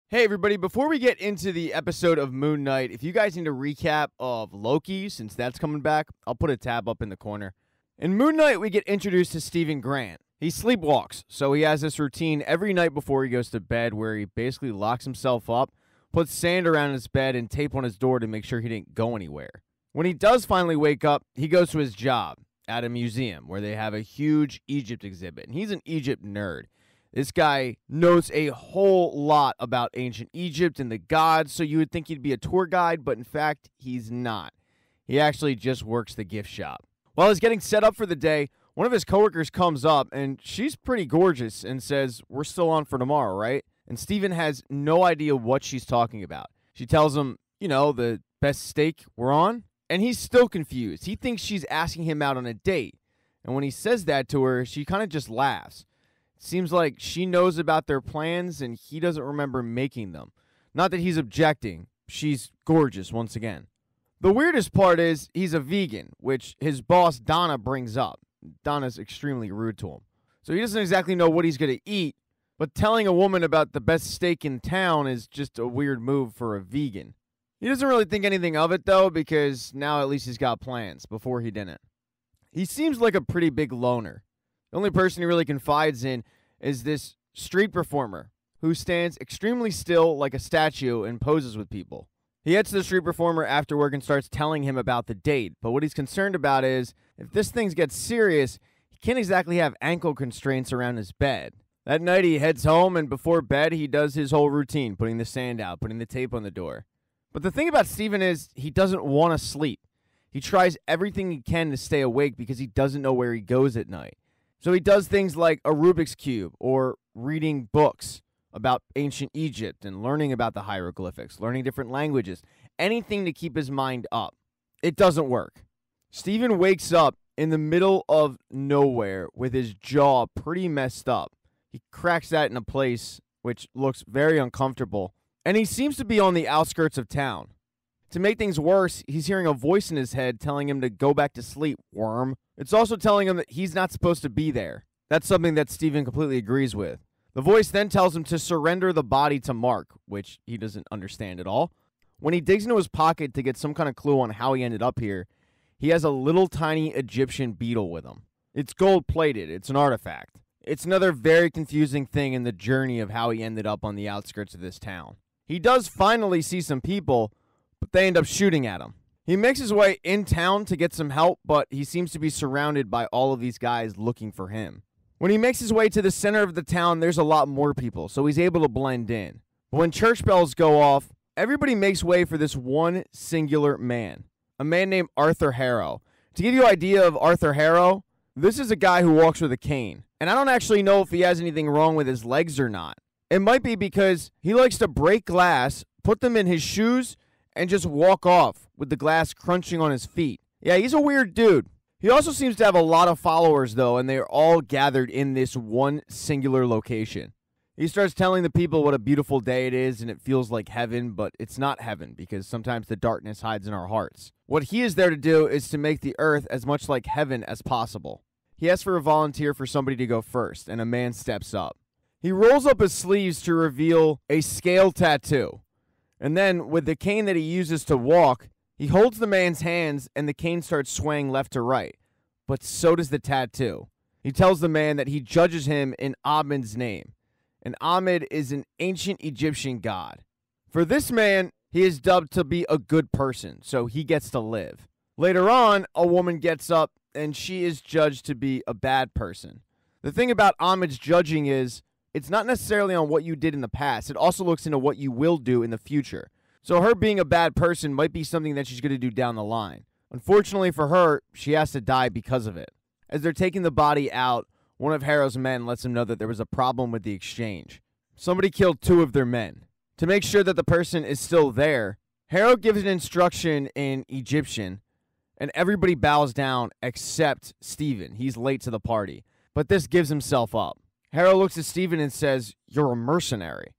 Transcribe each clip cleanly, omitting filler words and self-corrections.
Hey everybody, before we get into the episode of Moon Knight, if you guys need a recap of Loki, since that's coming back, I'll put a tab up in the corner. In Moon Knight, we get introduced to Stephen Grant. He sleepwalks, so he has this routine every night before he goes to bed where he basically locks himself up, puts sand around his bed, and tape on his door to make sure he didn't go anywhere. When he does finally wake up, he goes to his job at a museum where they have a huge Egypt exhibit, and he's an Egypt nerd. This guy knows a whole lot about ancient Egypt and the gods, so you would think he'd be a tour guide, but in fact, he's not. He actually just works the gift shop. While he's getting set up for the day, one of his coworkers comes up, and she's pretty gorgeous and says, "We're still on for tomorrow, right?" And Steven has no idea what she's talking about. She tells him, the best steak we're on, and he's still confused. He thinks she's asking him out on a date, and when he says that to her, she kind of just laughs. Seems like she knows about their plans and he doesn't remember making them. Not that he's objecting. She's gorgeous once again. The weirdest part is he's a vegan, which his boss Donna brings up. Donna's extremely rude to him. So he doesn't exactly know what he's going to eat, but telling a woman about the best steak in town is just a weird move for a vegan. He doesn't really think anything of it though, because now at least he's got plans. Before he didn't. He seems like a pretty big loner. The only person he really confides in is this street performer who stands extremely still like a statue and poses with people. He heads to the street performer after work and starts telling him about the date, but what he's concerned about is if this thing gets serious, he can't exactly have ankle constraints around his bed. That night he heads home, and before bed he does his whole routine, putting the sand out, putting the tape on the door. But the thing about Steven is he doesn't want to sleep. He tries everything he can to stay awake because he doesn't know where he goes at night. So he does things like a Rubik's Cube or reading books about ancient Egypt and learning about the hieroglyphics, learning different languages, anything to keep his mind up. It doesn't work. Steven wakes up in the middle of nowhere with his jaw pretty messed up. He cracks that in a place which looks very uncomfortable, and he seems to be on the outskirts of town. To make things worse, he's hearing a voice in his head telling him to go back to sleep, worm. It's also telling him that he's not supposed to be there. That's something that Steven completely agrees with. The voice then tells him to surrender the body to Mark, which he doesn't understand at all. When he digs into his pocket to get some kind of clue on how he ended up here, he has a little tiny Egyptian beetle with him. It's gold-plated. It's an artifact. It's another very confusing thing in the journey of how he ended up on the outskirts of this town. He does finally see some people, but they end up shooting at him. He makes his way in town to get some help, but he seems to be surrounded by all of these guys looking for him. When he makes his way to the center of the town, there's a lot more people, so he's able to blend in. But when church bells go off, everybody makes way for this one singular man, a man named Arthur Harrow. To give you an idea of Arthur Harrow, this is a guy who walks with a cane, and I don't actually know if he has anything wrong with his legs or not. It might be because he likes to break glass, put them in his shoes, and just walk off with the glass crunching on his feet. Yeah, he's a weird dude. He also seems to have a lot of followers, though, and they are all gathered in this one singular location. He starts telling the people what a beautiful day it is, and it feels like heaven, but it's not heaven, because sometimes the darkness hides in our hearts. What he is there to do is to make the earth as much like heaven as possible. He asks for a volunteer for somebody to go first, and a man steps up. He rolls up his sleeves to reveal a scale tattoo. And then, with the cane that he uses to walk, he holds the man's hands and the cane starts swaying left to right. But so does the tattoo. He tells the man that he judges him in Ahmed's name. And Ahmed is an ancient Egyptian god. For this man, he is dubbed to be a good person, so he gets to live. Later on, a woman gets up and she is judged to be a bad person. The thing about Ahmed's judging is, it's not necessarily on what you did in the past. It also looks into what you will do in the future. So her being a bad person might be something that she's going to do down the line. Unfortunately for her, she has to die because of it. As they're taking the body out, one of Harrow's men lets him know that there was a problem with the exchange. Somebody killed 2 of their men. To make sure that the person is still there, Harrow gives an instruction in Egyptian, and everybody bows down except Steven. He's late to the party, but this gives himself up. Harrow looks at Steven and says, "You're a mercenary."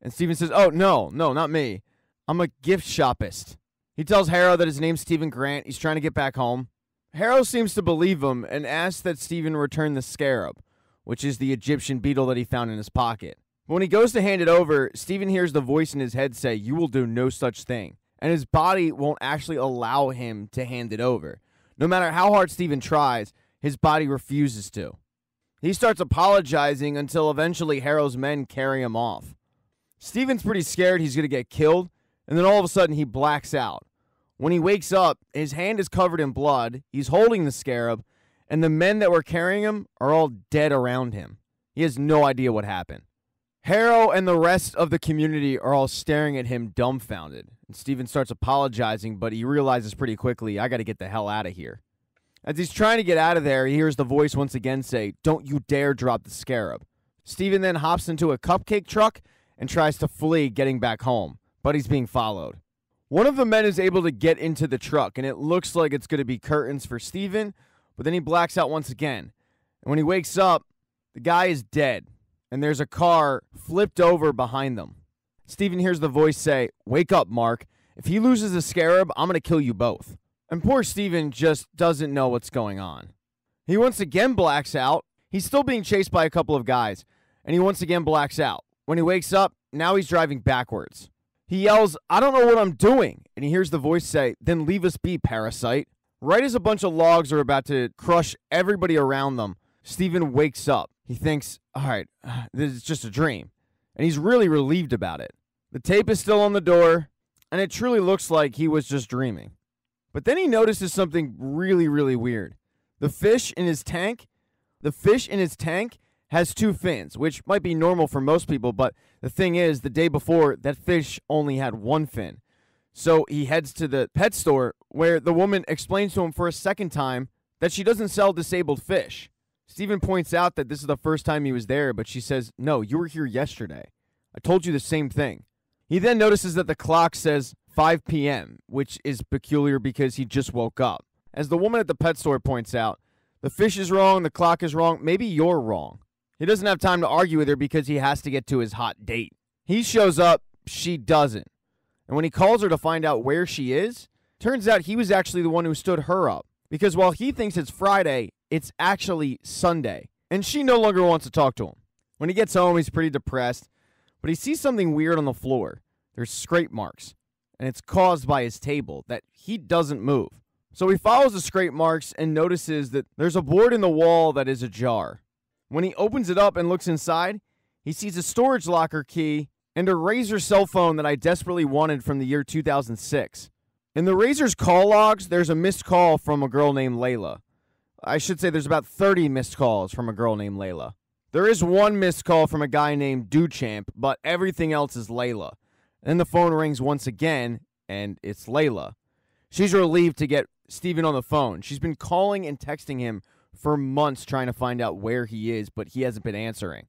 And Steven says, "Oh, no, not me. I'm a gift shopist." He tells Harrow that his name's Stephen Grant. He's trying to get back home. Harrow seems to believe him and asks that Steven return the scarab, which is the Egyptian beetle that he found in his pocket. But when he goes to hand it over, Steven hears the voice in his head say, "You will do no such thing." And his body won't actually allow him to hand it over. No matter how hard Steven tries, his body refuses to. He starts apologizing until eventually Harrow's men carry him off. Steven's pretty scared he's going to get killed, and then all of a sudden he blacks out. When he wakes up, his hand is covered in blood, he's holding the scarab, and the men that were carrying him are all dead around him. He has no idea what happened. Harrow and the rest of the community are all staring at him dumbfounded. And Steven starts apologizing, but he realizes pretty quickly, I got to get the hell out of here. As he's trying to get out of there, he hears the voice once again say, "Don't you dare drop the scarab." Steven then hops into a cupcake truck and tries to flee, getting back home, but he's being followed. One of the men is able to get into the truck, and it looks like it's going to be curtains for Steven, but then he blacks out once again. And when he wakes up, the guy is dead, and there's a car flipped over behind them. Steven hears the voice say, "Wake up, Mark. If he loses the scarab, I'm going to kill you both." And poor Steven just doesn't know what's going on. He once again blacks out. He's still being chased by a couple of guys, and he once again blacks out. When he wakes up, now he's driving backwards. He yells, "I don't know what I'm doing." And he hears the voice say, "Then leave us be, parasite." Right as a bunch of logs are about to crush everybody around them, Steven wakes up. He thinks, all right, this is just a dream. And he's really relieved about it. The tape is still on the door, and it truly looks like he was just dreaming. But then he notices something really, really weird. The fish in his tank has 2 fins, which might be normal for most people, but the thing is, the day before, that fish only had 1 fin. So he heads to the pet store, where the woman explains to him for a second time that she doesn't sell disabled fish. Steven points out that this is the first time he was there, but she says, "No, you were here yesterday. I told you the same thing." He then notices that the clock says 5 p.m., which is peculiar because he just woke up. As the woman at the pet store points out, the fish is wrong, the clock is wrong, maybe you're wrong. He doesn't have time to argue with her because he has to get to his hot date. He shows up, she doesn't. And when he calls her to find out where she is, turns out he was actually the one who stood her up. Because while he thinks it's Friday, it's actually Sunday. And she no longer wants to talk to him. When he gets home, he's pretty depressed. But he sees something weird on the floor. There's scrape marks. And it's caused by his table that he doesn't move. So he follows the scrape marks and notices that there's a board in the wall that is ajar. When he opens it up and looks inside, he sees a storage locker key and a Razor cell phone that I desperately wanted from the year 2006. In the Razor's call logs, there's a missed call from a girl named Layla. I should say there's about 30 missed calls from a girl named Layla. There is 1 missed call from a guy named Duchamp, but everything else is Layla. Then the phone rings once again, and it's Layla. She's relieved to get Steven on the phone. She's been calling and texting him for months trying to find out where he is, but he hasn't been answering.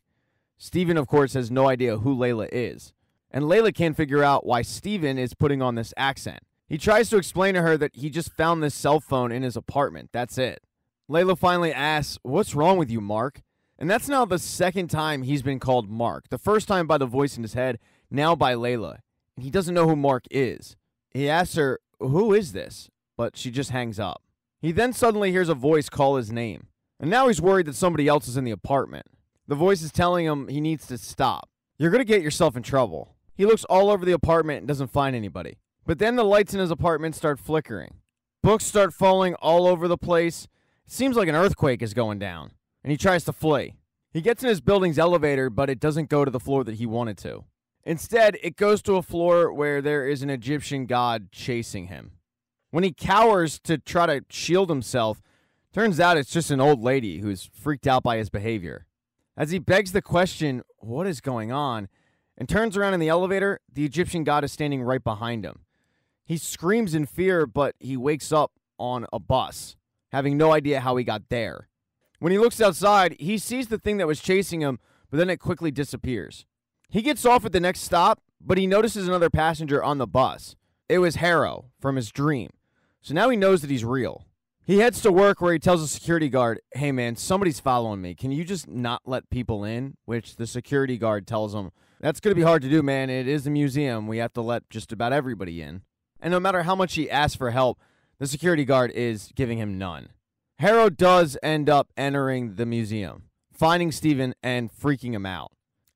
Steven, of course, has no idea who Layla is. And Layla can't figure out why Steven is putting on this accent. He tries to explain to her that he just found this cell phone in his apartment. That's it. Layla finally asks, "What's wrong with you, Mark?" And that's now the second time he's been called Mark. The first time by the voice in his head, now by Layla. And he doesn't know who Mark is. He asks her, "Who is this?" But she just hangs up. He then suddenly hears a voice call his name. And now he's worried that somebody else is in the apartment. The voice is telling him he needs to stop. "You're going to get yourself in trouble." He looks all over the apartment and doesn't find anybody. But then the lights in his apartment start flickering. Books start falling all over the place. It seems like an earthquake is going down. And he tries to flee. He gets in his building's elevator, but it doesn't go to the floor that he wanted to. Instead, it goes to a floor where there is an Egyptian god chasing him. When he cowers to try to shield himself, turns out it's just an old lady who's freaked out by his behavior. As he begs the question, "What is going on?" and turns around in the elevator, the Egyptian god is standing right behind him. He screams in fear, but he wakes up on a bus, having no idea how he got there. When he looks outside, he sees the thing that was chasing him, but then it quickly disappears. He gets off at the next stop, but he notices another passenger on the bus. It was Harrow from his dream. So now he knows that he's real. He heads to work where he tells the security guard, "Hey man, somebody's following me. Can you just not let people in?" Which the security guard tells him, "That's going to be hard to do, man. It is a museum. We have to let just about everybody in." And no matter how much he asks for help, the security guard is giving him none. Harrow does end up entering the museum, finding Steven and freaking him out.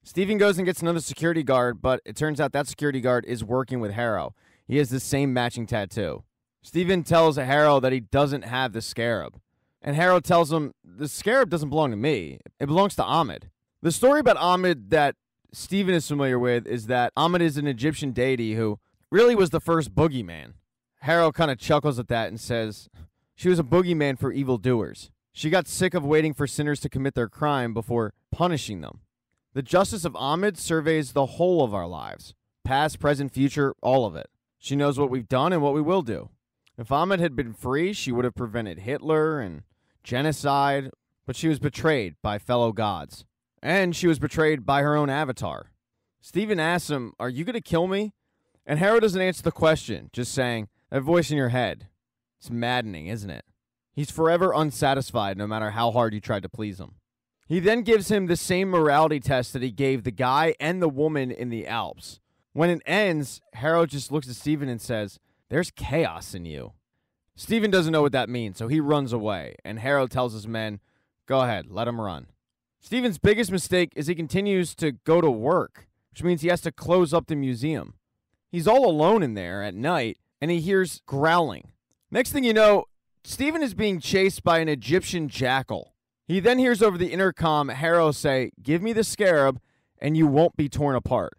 Steven goes and gets another security guard, but it turns out that security guard is working with Harrow. He has the same matching tattoo. Steven tells Harrow that he doesn't have the scarab. And Harrow tells him, the scarab doesn't belong to me. It belongs to Ahmed. The story about Ahmed that Steven is familiar with is that Ahmed is an Egyptian deity who really was the first boogeyman. Harrow kind of chuckles at that and says, she was a boogeyman for evildoers. She got sick of waiting for sinners to commit their crime before punishing them. The justice of Ahmed surveys the whole of our lives. Past, present, future, all of it. She knows what we've done and what we will do. If Ahmed had been free, she would have prevented Hitler and genocide, but she was betrayed by fellow gods. And she was betrayed by her own avatar. Steven asks him, are you going to kill me? And Harrow doesn't answer the question, just saying, that voice in your head. It's maddening, isn't it? He's forever unsatisfied no matter how hard you tried to please him. He then gives him the same morality test that he gave the guy and the woman in the Alps. When it ends, Harrow just looks at Steven and says, there's chaos in you. Steven doesn't know what that means, so he runs away, and Harrow tells his men, go ahead, let him run. Steven's biggest mistake is he continues to go to work, which means he has to close up the museum. He's all alone in there at night, and he hears growling. Next thing you know, Steven is being chased by an Egyptian jackal. He then hears over the intercom Harrow say, give me the scarab, and you won't be torn apart.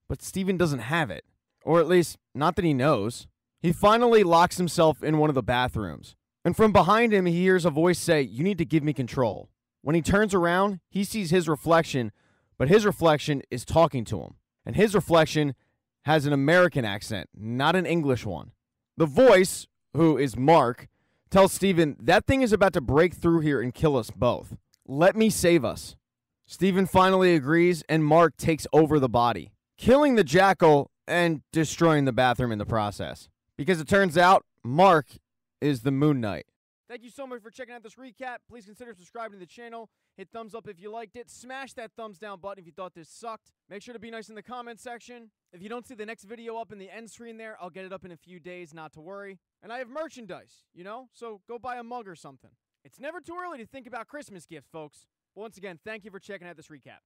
But Steven doesn't have it. Or at least, not that he knows. He finally locks himself in one of the bathrooms. And from behind him, he hears a voice say, you need to give me control. When he turns around, he sees his reflection, but his reflection is talking to him. And his reflection has an American accent, not an English one. The voice, who is Mark, tells Steven, that thing is about to break through here and kill us both. Let me save us. Steven finally agrees, and Mark takes over the body, killing the jackal and destroying the bathroom in the process. Because it turns out, Mark is the Moon Knight. Thank you so much for checking out this recap. Please consider subscribing to the channel. Hit thumbs up if you liked it. Smash that thumbs down button if you thought this sucked. Make sure to be nice in the comment section. If you don't see the next video up in the end screen there, I'll get it up in a few days, not to worry. And I have merchandise, so go buy a mug or something. It's never too early to think about Christmas gifts, folks. Once again, thank you for checking out this recap.